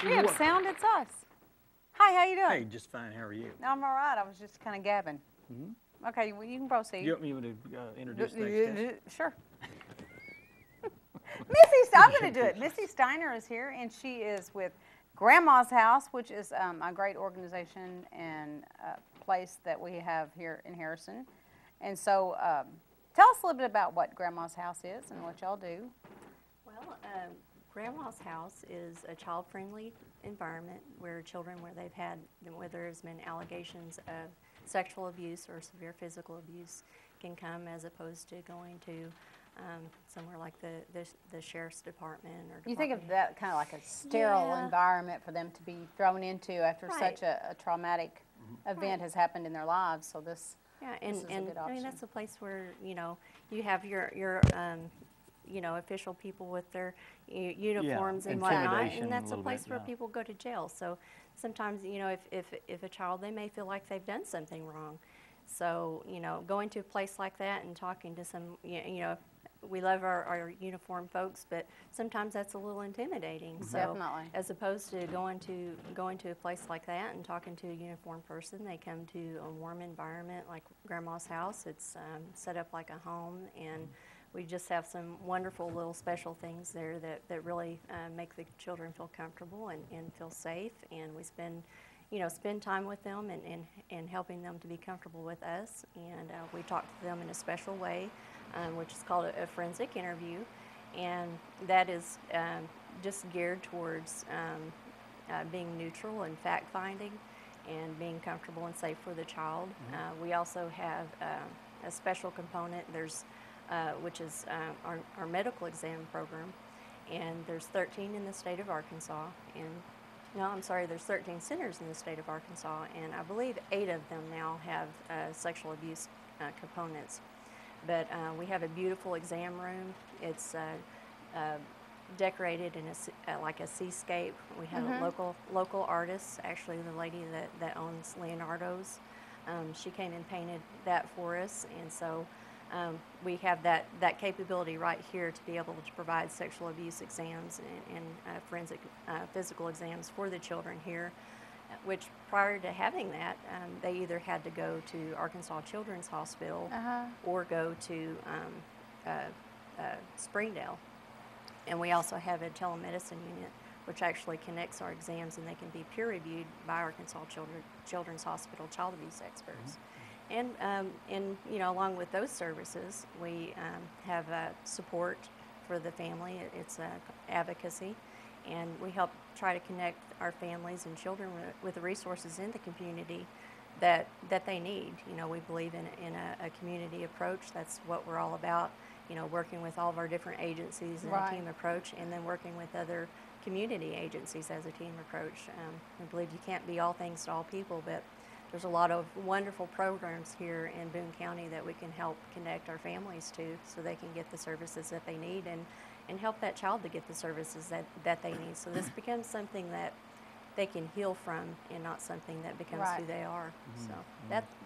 We have sound, it's us. Hi, how you doing? Hey, just fine. How are you? I'm all right. I was just kind of gabbing. Okay, well, you can proceed. You want me to introduce the next guest? Sure. I'm going to do it. Missy Steiner is here, and she is with Grandma's House, which is a great organization and place that we have here in Harrison. And so tell us a little bit about what Grandma's House is and what y'all do. Well, Grandma's House is a child-friendly environment where children, where there's been allegations of sexual abuse or severe physical abuse, can come as opposed to going to somewhere like the sheriff's department or You think of that kind of like a sterile environment for them to be thrown into after such a traumatic event has happened in their lives. So this is a good option. I mean, that's a place where you have your official people with their uniforms and whatnot, and that's a place where people go to jail. So sometimes, if a child, they may feel like they've done something wrong. So, going to a place like that and talking to some, we love our uniformed folks, but sometimes that's a little intimidating. So Definitely. as opposed to going to a place like that and talking to a uniformed person, they come to a warm environment like Grandma's House. It's set up like a home, and we just have some wonderful little special things there that really make the children feel comfortable and feel safe. And we spend time with them and helping them to be comfortable with us. And we talk to them in a special way, which is called a forensic interview. And that is just geared towards being neutral and fact-finding and being comfortable and safe for the child. We also have a special component. Which is our medical exam program, and there's 13 in the state of Arkansas, there's 13 centers in the state of Arkansas, and I believe 8 of them now have sexual abuse components. But we have a beautiful exam room. It's decorated in like a seascape. We have a local artist, actually the lady that owns Leonardo's. She came and painted that for us, and so we have that capability right here to be able to provide sexual abuse exams and forensic physical exams for the children here, which prior to having that, they either had to go to Arkansas Children's Hospital or go to Springdale. And we also have a telemedicine unit which actually connects our exams, and they can be peer reviewed by Arkansas Children's Hospital child abuse experts. And along with those services, we have support for the family. It's advocacy, and we help try to connect our families and children with the resources in the community that they need. We believe in a community approach. That's what we're all about. Working with all of our different agencies in a team approach, and then working with other community agencies as a team approach. We believe you can't be all things to all people, but there's a lot of wonderful programs here in Boone County that we can help connect our families to, so they can get the services that they need and help that child to get the services that they need. So this becomes something that they can heal from, and not something that becomes who they are. So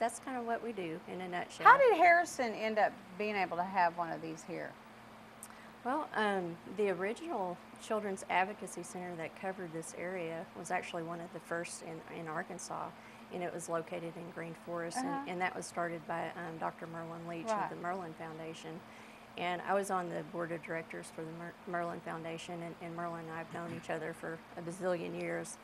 that's kind of what we do in a nutshell. How did Harrison end up being able to have one of these here? Well, the original Children's Advocacy Center that covered this area was actually one of the first in Arkansas, and it was located in Green Forest, and that was started by Dr. Merlin Leach of the Merlin Foundation. And I was on the board of directors for the Merlin Foundation, and Merlin and I have known each other for a bazillion years.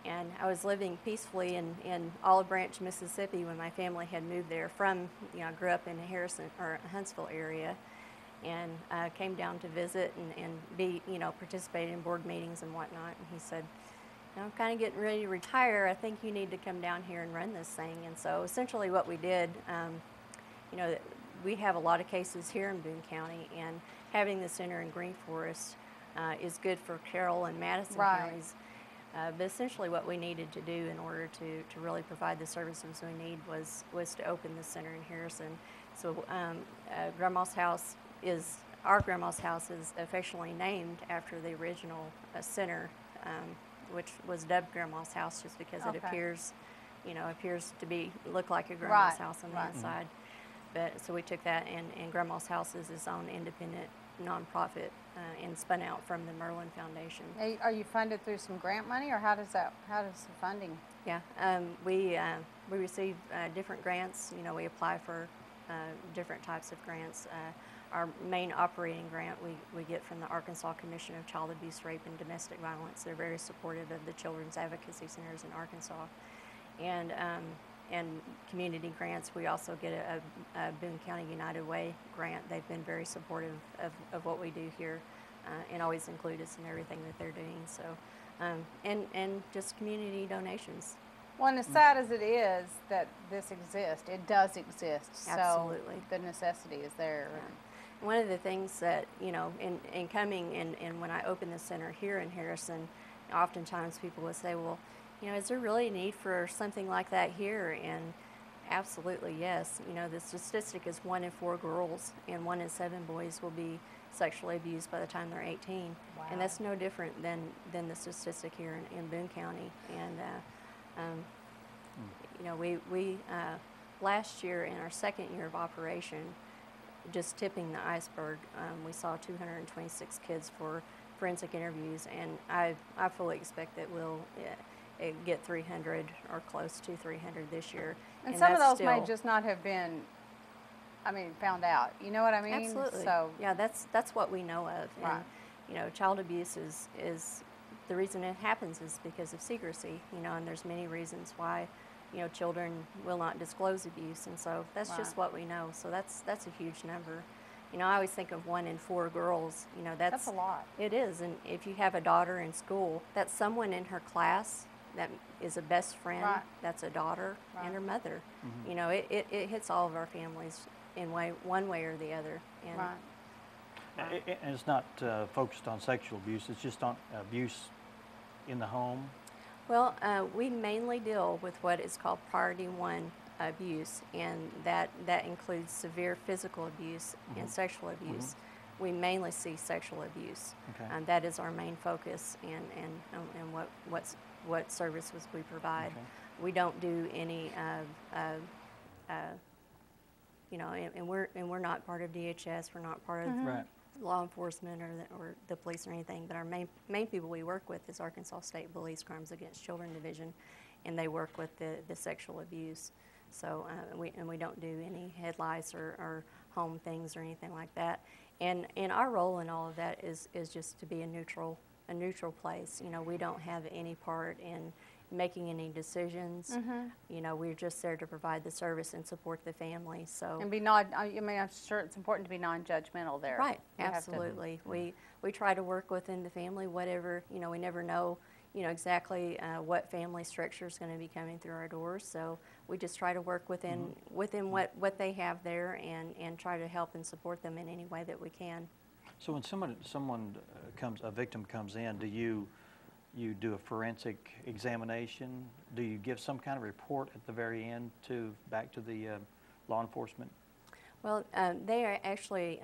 And I was living peacefully in Olive Branch, Mississippi, when my family had moved there from, I grew up in the Harrison or Huntsville area, and came down to visit and participate in board meetings and whatnot. And he said, I'm kind of getting ready to retire. I think you need to come down here and run this thing. And so essentially what we did, we have a lot of cases here in Boone County, and having the center in Green Forest is good for Carroll and Madison counties. But essentially what we needed to do in order to really provide the services we need was to open the center in Harrison. So our Grandma's House is affectionately named after the original center, which was dubbed Grandma's House just because it appears to look like a grandma's house on the inside. but so we took that, and Grandma's House is its own independent nonprofit and spun out from the Merlin Foundation. Are you funded through some grant money, or how does the funding? Yeah, we receive different grants. You know, we apply for different types of grants. Our main operating grant we get from the Arkansas Commission of Child Abuse, Rape, and Domestic Violence. They're very supportive of the Children's Advocacy Centers in Arkansas. And community grants, we also get a Boone County United Way grant. They've been very supportive of what we do here and always include us in everything that they're doing. So, and just community donations. Well, and as sad as it is that this exists, it does exist. Absolutely. So the necessity is there. Yeah. One of the things that, you know, in coming and when I opened the center here in Harrison, oftentimes people will say, well, you know, is there really a need for something like that here? And absolutely, yes. You know, the statistic is 1 in 4 girls and 1 in 7 boys will be sexually abused by the time they're 18. Wow. And that's no different than the statistic here in Boone County. And, you know, we last year in our second year of operation, just tipping the iceberg, we saw 226 kids for forensic interviews, and I fully expect that we'll get 300 or close to 300 this year. And some of those may just not have been, found out. You know what I mean? Absolutely. So yeah, that's what we know of. Right. And, you know, child abuse is the reason it happens is because of secrecy. You know, and there's many reasons why, you know, children will not disclose abuse, and so that's just what we know. So that's a huge number. You know, I always think of 1 in 4 girls. You know, that's a lot. It is, and if you have a daughter in school, that's someone in her class that is a best friend. Right. That's a daughter and her mother. Mm-hmm. You know, it hits all of our families in one way or the other. And Right. And it's not focused on sexual abuse, it's just on abuse in the home? Well, we mainly deal with what is called Priority 1 abuse, and that includes severe physical abuse and sexual abuse. We mainly see sexual abuse. Okay. That is our main focus, and what services we provide. Okay. We don't do any you know, and we're not part of DHS. We're not part of Right. law enforcement or the police or anything, but our main people we work with is Arkansas State Police Crimes Against Children Division, and they work with the sexual abuse. So we don't do any head lice or home things or anything like that. And our role in all of that is just to be a neutral place. You know, we don't have any part in making any decisions. You know, we're just there to provide the service and support the family. So And I'm sure it's important to be non-judgmental there. right, You have to- absolutely. We try to work within the family, whatever, you know, we never know, you know, exactly what family structure is going to be coming through our doors. So we just try to work within what they have there and try to help and support them in any way that we can. So when a victim comes in, do you do a forensic examination? Do you give some kind of report at the very end back to the law enforcement? Well, they are actually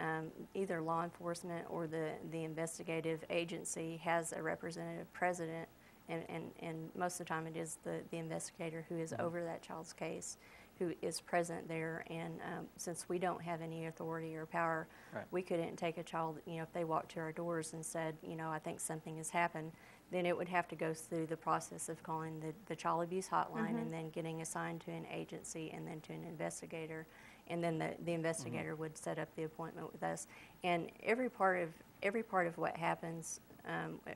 either law enforcement or the investigative agency has a representative president, and most of the time it is the investigator who is over that child's case, who is present there. And since we don't have any authority or power, Right. we couldn't take a child, you know, if they walked to our doors and said, you know, I think something has happened, then it would have to go through the process of calling the child abuse hotline and then getting assigned to an agency and then to an investigator. And then the investigator would set up the appointment with us. And every part of what happens,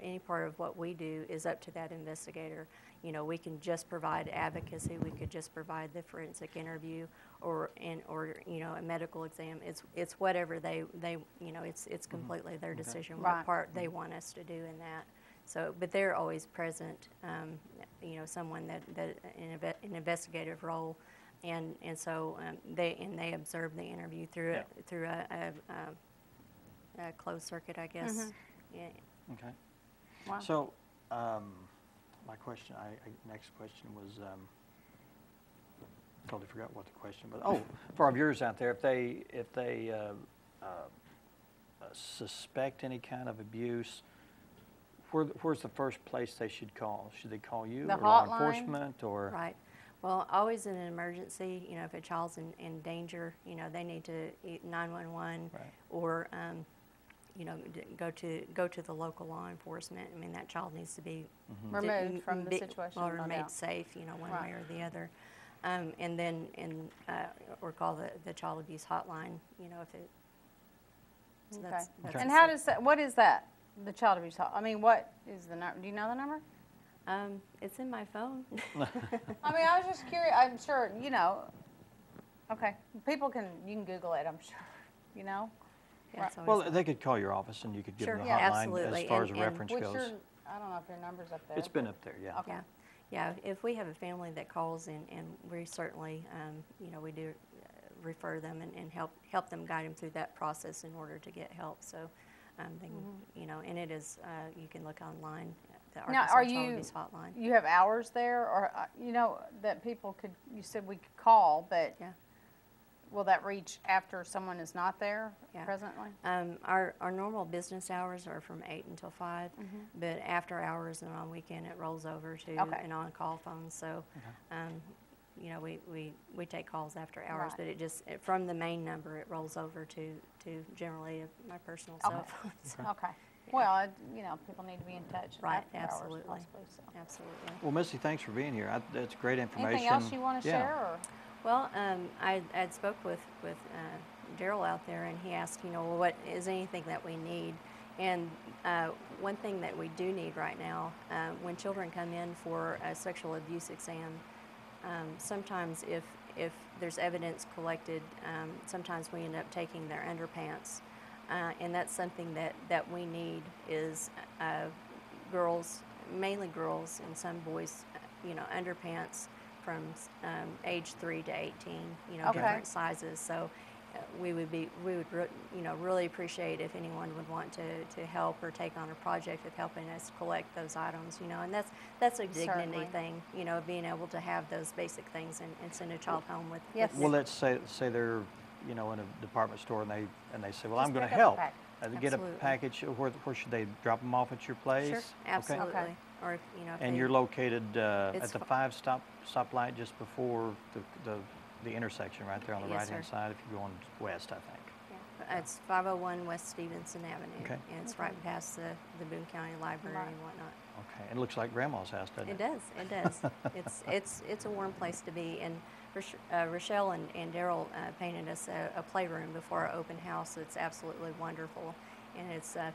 any part of what we do is up to that investigator. You know, we can just provide advocacy. We could just provide the forensic interview, or you know, a medical exam. It's whatever they you know, it's completely their decision what Right. part they want us to do in that. So, but they're always present. You know, someone that in an investigative role. And so they observe the interview through a closed circuit, I guess. Yeah. Okay. Wow. So my question, next question was, totally forgot what the question was. Oh, for our viewers out there, if they suspect any kind of abuse, where's the first place they should call? Should they call you The or law hotline? enforcement or? Right. Well, always in an emergency, you know, if a child's in danger, you know, they need to 911 Right. or, you know, go to the local law enforcement. I mean, that child needs to be Removed from the situation, or no made doubt. safe, you know, one Right. way or the other. And then, or call the child abuse hotline, you know, if it. So Okay. that's And the how sa- does that, what is that, the child abuse I mean, what is the number, do you know the number? It's in my phone. I mean, I was just curious, I'm sure, you know, okay, people can, you can Google it, I'm sure, you know? Yeah, it's always Well, on. they could call your office and you could give Sure, them the yeah, hotline absolutely. as far as a And reference Which goes. your, I don't know if your number's up there. It's been up there, yeah. Okay. Yeah, if we have a family that calls and we certainly, you know, we do refer them and help them, guide them through that process in order to get help. So, they can, you know, and it is, you can look online at the Now, Arkansas are Child you, Abuse Hotline. you have hours there, or, you know, that people could, you said we could call, but Yeah. will that reach after someone is not there Yeah. presently? Our normal business hours are from 8 until 5, but after hours and on weekend, it rolls over to Okay. an on-call phone. So, you know, we take calls after hours, Right. but from the main number, it rolls over to generally my personal Okay. cell phone. So, Okay. Well, you know, people need to be in touch Right, after hours absolutely. possibly, so. absolutely. Well, Missy, thanks for being here. That's great information. Anything else you want to Yeah. share, or? Well, I'd spoke with Daryl out there, and he asked, you know, well, what is anything that we need? And one thing that we do need right now, when children come in for a sexual abuse exam, sometimes if there's evidence collected, sometimes we end up taking their underpants, and that's something that we need is girls, mainly girls, and some boys, you know, underpants from age 3 to 18, you know, Okay. different sizes. So we would you know, really appreciate if anyone would want to help or take on a project of helping us collect those items, you know, and that's a dignity Certainly. thing, you know, being able to have those basic things and send a child home with. Yes. Well, let's say they're, you know, in a department store and they say, well, Just I'm going to pick up a help. pack. They get a Absolutely. package. Where should they drop them off at your place? Sure, absolutely. Okay. Or if, you know, if And they- you're located at It's the fi- 5 stoplight just before the intersection right there on the Yes, right-hand sir. side if you're going west, I think. Yeah, it's 501 West Stevenson Avenue, Okay. and it's right past the Boone County Library Right. and whatnot. Okay. And it looks like Grandma's house, doesn't it? It does. It's a warm place to be. And Rochelle and Daryl painted us a playroom before our open house. It's absolutely wonderful, and it's a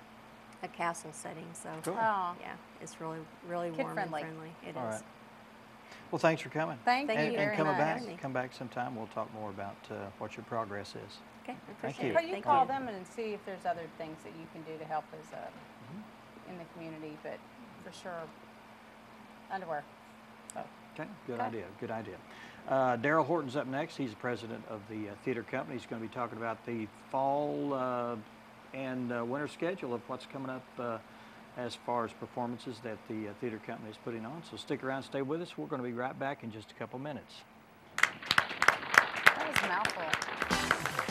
castle setting. So Cool. Oh, yeah, it's really warm Kid-friendly. and friendly. It is. All right. Well, thanks for coming. Thank Thank you you very And come much. back. me. Come back sometime. We'll talk more about what your progress is. Okay, I Thank appreciate you. it. But you Thank call them and see if there's other things that you can do to help us in the community, but for sure, underwear. So, Okay, good Okay. idea, good idea. Daryl Horton's up next. He's the president of the theater company. He's going to be talking about the fall and winter schedule of what's coming up as far as performances that the theater company is putting on. So stick around, stay with us. We're going to be right back in just a couple minutes. that was a mouthful.